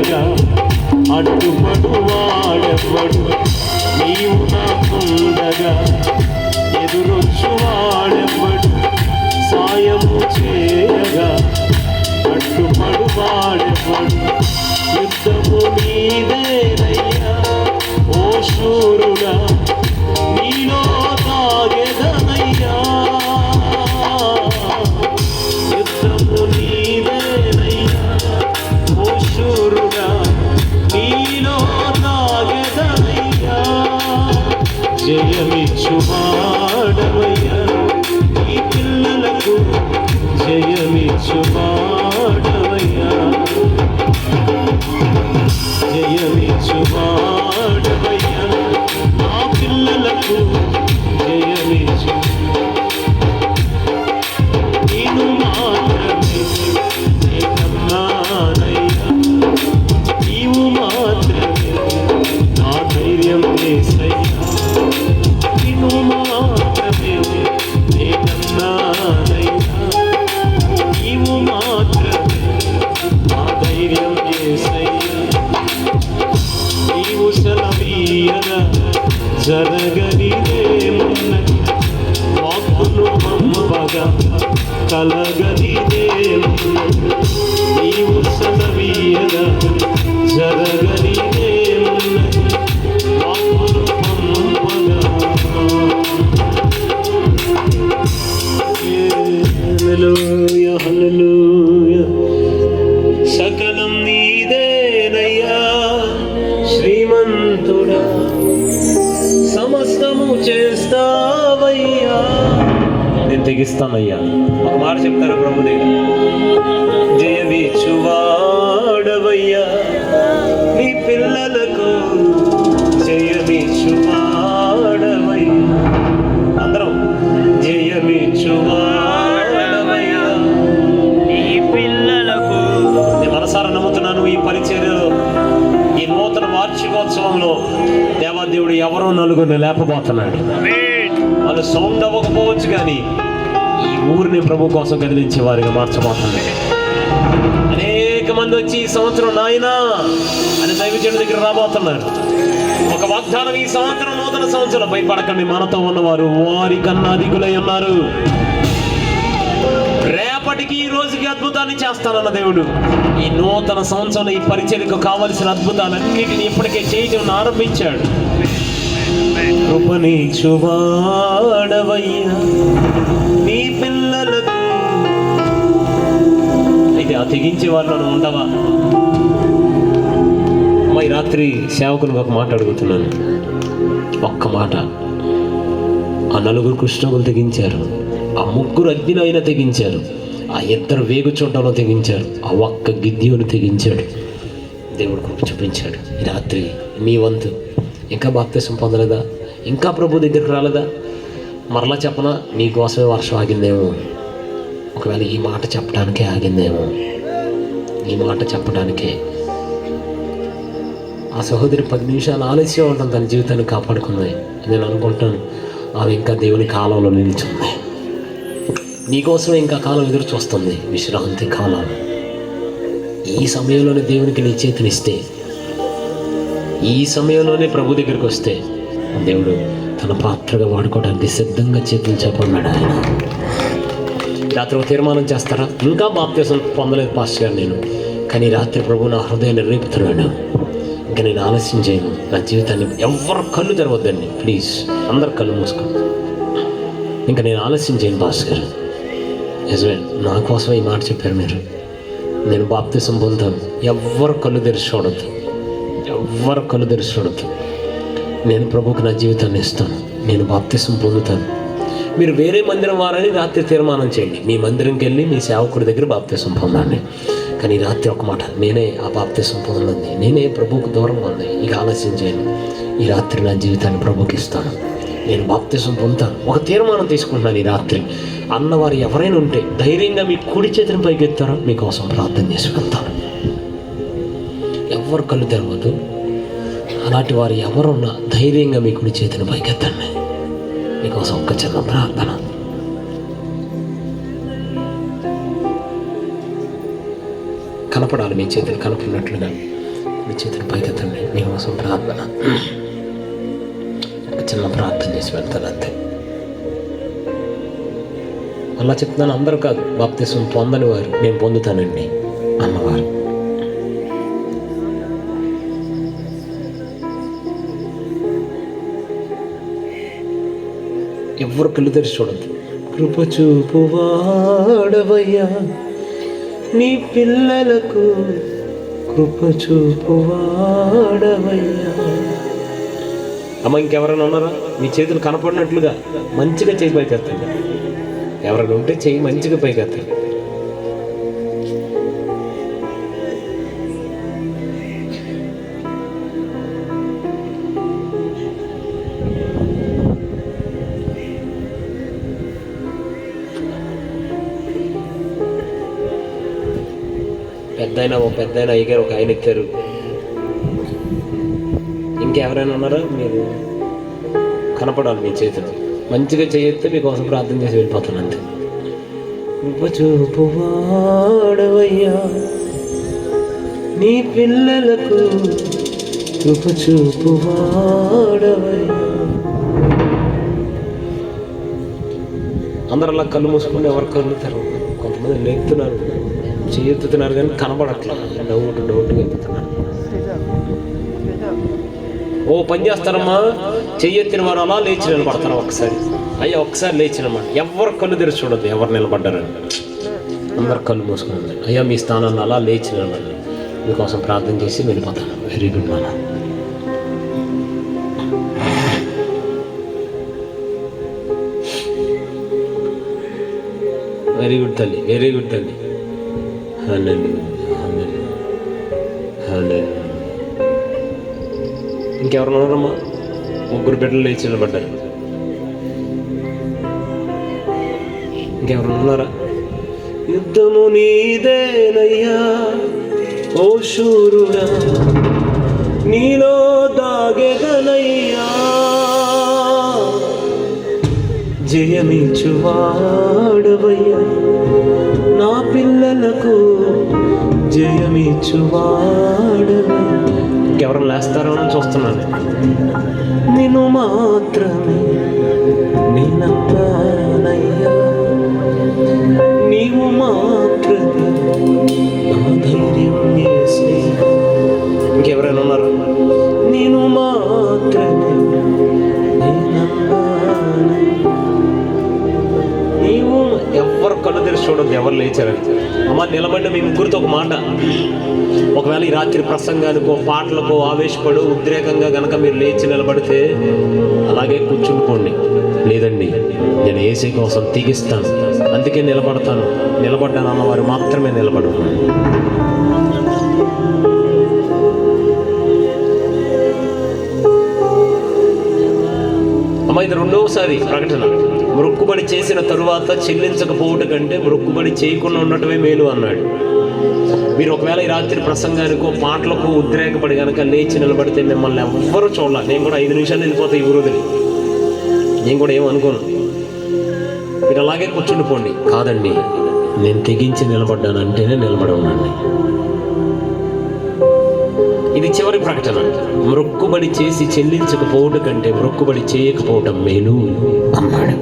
చేరగా అడ్డుపడు వాడెవ్వడు. నీవు నాకుండగా ఎదురొచ్చు వాడెవ్వడు. సాయము చేయగా అడ్డుపడు వాడెవ్వడు. యుద్ధము నీదేనయ్యా ఓ శూరుడా, నీలో తాగెదనయ్యా. యుద్ధము నీదేనయ్యా ఓ శూరుడా, నీలో తాగెదనయ్యా. జయమిచ్చు వాడవయ్యా నీ పిల్లలకు, జయమిచ్చు వాడవయ్యా. జయమిచ్చు వాడవయ్యా నా పిల్లలకు, జయమిచ్చు. నేను మాత్రమే నేనన్నానయ్యా, నీవు మాత్రమే నా ధైర్యం యేసయ్యా. నేను మాత్రమే నేనన్నానయ్యా, నీవు మాత్రమే నా ధైర్యం యేసయ్యా. నీవు సెలవీయగా జరగనిదేమున్నది, వాక్కును పంపగా కలగనిదేమున్నది. నీవు సెలవీయగా జరగనిదేమున్నది, వాక్కును పంపగా. హల్లెలూయా హల్లెలూయా. సకలం నీదేనయ్యా శ్రీమంతుడా, సమస్తము చేస్తావయ్యా. నేను తెగిస్తానయ్యా. ఒక మాట చెప్తారు ప్రభు దగ్గర, జయమిచ్చు వాడవయ్యా నీ పిల్లలకు, జయమిచ్చు వాడవయ్యా. అందరం జయమిచ్చు వాడవయ్యా నీ పిల్లలకు. నేను మనసారా నమ్ముతున్నాను, ఈ పరిచర్యలో ఈ నూతన వార్షికోత్సవంలో దేవాదేవుడు ఎవరో నలుగురిని లేపబోతున్నాడు. వాళ్ళు సౌండ్ అవ్వకపోవచ్చు, కానీ ఈ ఊరిని ప్రభు కోసం కదిలించే వారిగా మార్చబోతున్నాడు. అనేక మంది వచ్చి ఈ సంవత్సరం నాయనా అని దైవజనుడి దగ్గర రాబోతున్నారు. ఒక వాగ్దానం, ఈ సంవత్సరం నూతన సంవత్సరం భయపడకండి, మనతో ఉన్నవారు వారి కన్నా అధికులై ఉన్నారు. రేపటికి ఈ రోజుకి అద్భుతాన్ని చేస్తానన్న దేవుడు ఈ నూతన సంవత్సరం ఈ పరిచర్యకు కావలసిన అద్భుతాలన్నిటిని ఇప్పటికే చేయడం ఆరంభించాడు. కృపణిచ్చు వాడవయ్యా నీ పిల్లలకు. అయితే ఆ తెగించే వాళ్ళను ఉండవా? అమ్మ, ఈ రాత్రి సేవకునికి ఒక మాట అడుగుతున్నాను, ఒక్క మాట. ఆ నలుగురు కృష్ణులు తెగించారు, ఆ ముగ్గురు అగ్నిలో అయినా తెగించారు, ఆ ఇద్దరు వేగుచుంటలో తెగించారు, ఆ ఒక్క గిద్యోను తెగించాడు. దేవుడు కృప చూపించాడు. ఈ రాత్రి నీ వంతు. ఇంకా బాప్తిసం పొందలేదా? ఇంకా ప్రభు దగ్గరికి రాలేదా? మరలా చెప్పనా, నీకోసమే వర్షం ఆగిందేమో. ఒకవేళ ఈ మాట చెప్పడానికే ఆగిందేమో, ఈ మాట చెప్పడానికే. ఆ సహోదరి 10 నిమిషాలు ఆలస్యం ఉంటుంది తన జీవితాన్ని కాపాడుకున్నాయి. నేను అనుకుంటాను ఆమె ఇంకా దేవుని కాలంలో నిలిచింది. నీకోసం ఇంకా కాలం ఎదురు చూస్తుంది, విశ్రాంతి కాలం. ఈ సమయంలోనే దేవునికి నీ చేతినిస్తే, ఈ సమయంలోనే ప్రభు దగ్గరికి వస్తే దేవుడు తన పాత్రగా వాడుకోవడానికి సిద్ధంగా చేతులు చెప్పన్నాడు ఆయన. రాత్రి తీర్మానం చేస్తారా? ఇంకా బాప్తిసం పొందలేదు పాస్టర్ గారు నేను, కానీ రాత్రి ప్రభు నా హృదయాన్ని రేపుతున్నాడు. ఇంకా నేను ఆలస్యం చేయను. నా జీవితాన్ని ఎవరు కళ్ళు తెరవద్దండి ప్లీజ్, అందరు కళ్ళు మూసుకోండి. ఇంకా నేను ఆలస్యం చేయను పాస్టర్ గారు. నిజమే, నా కోసం ఈ మాట చెప్పారు మీరు. నేను బాప్తిసం పొందుతాను. ఎవ్వరు కళ్ళు తెరిచి చూడద్దు, ఎవ్వరు కళ్ళు తెరిచి చూడద్దు. నేను ప్రభువుకి నా జీవితాన్ని ఇస్తాను, నేను బాప్తిసం పొందుతాను. మీరు వేరే మందిరం వారని రాత్రి తీర్మానం చేయండి. మీ మందిరంకి వెళ్ళి మీ సేవకుడి దగ్గర బాప్తిసం పొందండి. కానీ రాత్రి ఒక మాట, నేనే ఆ బాప్తిసం పొందండి, నేనే ప్రభువుకు దూరంగా ఉంది. ఇక ఆలస్యం చేయండి. ఈ రాత్రి నా జీవితాన్ని ప్రభువుకి ఇస్తాను, నేను బాప్తిసం పొందుతాను. ఒక తీర్మానం తీసుకుంటున్నాను ఈ రాత్రి. అన్నవారు ఎవరైనా ఉంటే ధైర్యంగా మీ కుడి చేతిని పైకి ఎత్తారో మీకోసం ప్రార్థన చేసి వెళ్తాను. ఎవరు కళ్ళు తెరవద్దు. అలాంటి వారు ఎవరున్నా ధైర్యంగా మీ కుడి చేతిని పైకెత్తండి. మీకోసం ఒక్క చిన్న ప్రార్థన. కనపడాలి, మీ చేతులు కనపడినట్లుగా మీ చేతులు పైకెత్తండి. మీకోసం ప్రార్థన, ఒక చిన్న ప్రార్థన చేసి వెళ్తాను అంతే. అలా చెప్తున్నాను, అందరూ కాదు, బాప్తిస్మం పొందని వారు నేను పొందుతానండి అన్నవారు. ఎవరు కళ్ళు తెరిచి చూడద్దు. కృప చూపువాడవయ్యా నీ పిల్లలకు, కృప చూపువాడవయ్యా. అమ్మ ఇంకెవరైనా ఉన్నారా? మీ చేతులు కనపడినట్లుగా మంచిగా చేయి పైకెత్తండి. ఎవరైనా ఉంటే చెయ్యి మంచిగా పైకెత్తండి. పెద్దయినా అయ్యారు, ఒక ఆయన ఎత్తారు. ఇంకెవరైనా ఉన్నారా? మీరు కనపడాలి మీ చేతులు మంచిగా చేయొస్తే మీకోసం ప్రార్థన చేసి వెళ్ళిపోతాను అంతే. కృప చూపువాడవయ్యా నీ పిల్లలకు, కృప చూపువాడవయ్యా. అందరూ అలా కళ్ళు మూసుకుంటే ఎవరు కళ్ళు తెరవు. కొంతమంది లేపుతున్నారు, చేయెత్తుతున్నారు కానీ కనబడట్లా, డౌట్గా ఎత్తుతున్నారు. ఓ పని చేస్తారమ్మా, చెయ్యెత్తిన వారు అలా లేచి నిలబడతారు. ఒకసారి అయ్యా ఒకసారి లేచినమాట, ఎవరు కళ్ళు తెరిచి చూడద్దు ఎవరు నిలబడ్డారని. అందరు కళ్ళు మూసుకున్నారు. అయ్యా మీ స్థానాన్ని అలా లేచి నిలబడి మీకోసం ప్రార్థన చేసి వెళ్ళిపోతాను. వెరీ గుడ్ నాన్న. వెరీ గుడ్ తల్లి, వెరీ గుడ్ తల్లి. ఇంకెవరు ఉన్నారమ్మా? ముగ్గురు బిడ్డలు లేచి నిలబడ్డారు. ఇంకెవరు ఉన్నారా? యుద్ధము నీదేనయ్యా ఓ శూరుడా, నీలో దాగెదనయ్యా, జయమిచ్చువాడవయ్యా నా పిల్లలకు, జయమిచ్చువాడవయ్యా. ఇంకెవరు లేస్తారో అని చూస్తున్నాను. నిన్ను మాత్రమే నిన్నయ్యా, నీవు మాత్రమే నా ధైర్యం చేసే. ఇంకెవరైనా ఉన్నారు? నేను మాత్రమే నీవు. ఎవరు కళ్ళు తెరిచి చూడద్దు ఎవరు లేచారని. అమ్మ నిలబడి మీ ముగ్గురితో ఒక మాట. ఒకవేళ ఈ రాత్రి ప్రసంగానికో పాటలకో ఆవేశపడు ఉద్రేకంగా కనుక మీరు లేచి నిలబడితే అలాగే కూర్చుండిపోండి. లేదండి నేను ఏసీ కోసం తెగిస్తాను అందుకే నిలబడతాను, నిలబడ్డాను అన్నవారు మాత్రమే నిలబడు. అమ్మ ఇది రెండవసారి ప్రకటన. మొక్కుబడి చేసిన తరువాత చెల్లించకపోవటం కంటే మొక్కుబడి చేయకుండా ఉండటమే మేలు అన్నాడు. మీరు ఒకవేళ ఈ రాత్రి ప్రసంగానికో పాటలకు ఉద్రేకపడి కనుక లేచి నిలబడితే మిమ్మల్ని ఎవ్వరూ చూడాలి. నేను కూడా 5 నిమిషాలు వెళ్ళిపోతాయి ఈ ఊరుదిని, నేను కూడా ఏమనుకోను. మీరు అలాగే కూర్చుండిపోండి. కాదండి నేను తెగించి నిలబడ్డానంటేనే నిలబడి ఉండండి. ఇది చివరి ప్రకటన. మొక్కుబడి చేసి చెల్లించకపోవటం కంటే మొక్కుబడి చేయకపోవటం మేలు అన్నాడు.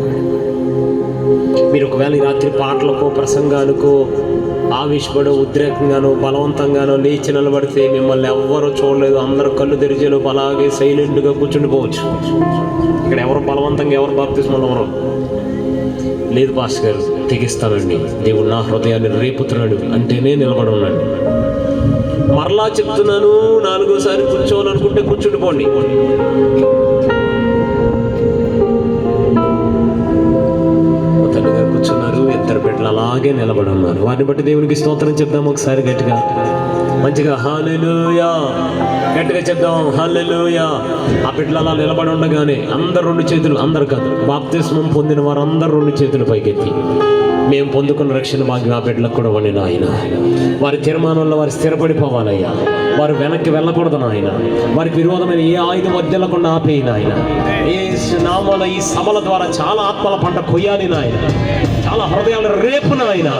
మీరు ఒకవేళ ఈ రాత్రి పాటలకో ప్రసంగానికో ఆవేశపడో ఉద్రేకంగానో బలవంతంగానో లేచి నిలబడితే మిమ్మల్ని ఎవ్వరూ చూడలేదు, అందరూ కళ్ళు తెరిచేలోపు అలాగే సైలెంట్గా కూర్చుండిపోవచ్చు. ఇక్కడ ఎవరు బలవంతంగా ఎవరు బాప్తిస్మం ఎవరు లేదు. పాస్టర్ గారు తెగిస్తానండి, దేవుడు నా హృదయాన్ని రేపుతున్నాడు అంటేనే నిలబడి ఉన్నాడు. మరలా చెప్తున్నాను, 4వసారి కూర్చోవాలనుకుంటే కూర్చుండిపోండి. తల్లి గారు కూర్చున్నారు, 2 బిడ్డలు అలాగే నిలబడి ఉన్నారు. వారిని బట్టి దేవునికి స్తోత్రం చెప్దాం ఒకసారి గట్టిగా, మంచిగా హల్లెలూయా గట్టిగా చెప్దాం హల్లెలూయా. ఆ బిడ్డలు అలా నిలబడి ఉండగానే అందరు 2 చేతులు, అందరు కాదు బాప్తిస్మం పొందిన వారు అందరు 2 చేతులు పైకెత్తి మేము పొందుకున్న రక్షణ భాగ్యం ఆ బిడ్డలకు కూడా వండి నాయన. వారి తీర్మానంలో వారు స్థిరపడిపోవాలయ్యా. వారు వెనక్కి వెళ్ళకూడదు నాయన. వారికి విరోధమైన ఏ ఆయుధం వద్దెళ్లకుండా ఆపేయి నాయన. ఏ నామాల ఈ సభల ద్వారా చాలా ఆత్మల పంట కొయ్యాలి నాయన. చాలా హృదయాలు రేపు నాయన.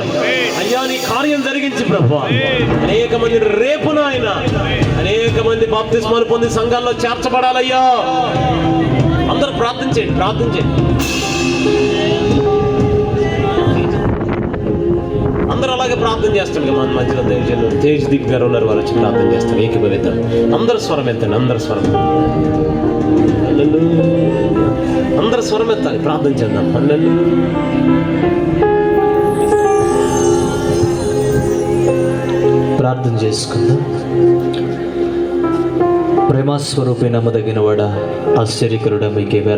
అయ్యా నీ కార్యం జరిగించి ప్రభువా, అనేక మంది రేపు నాయన. అనేక మంది బాప్తిస్మాలు పొంది సంఘాల్లో చేర్చబడాలయ్యా. అందరూ ప్రార్థించండి, ప్రార్థించండి. అందరూ అలాగే ప్రార్థన చేస్తాడు. మన మధ్యలో తేజ్ దీప్ గారు ఉన్నారు, వారు వచ్చి ప్రార్థన చేస్తారు. ఏకీభవిద్దాం. అందరు స్వరం ఎత్తండి, అందరు స్వరం, అందరు స్వరం ఎత్తాలి, ప్రార్థన చేద్దాం. ప్రార్థన చేసుకుందాం. ప్రేమస్వరూపి నమ్మదగిన వాడా, ఆశ్చర్యకరుడా, మీకే వేళ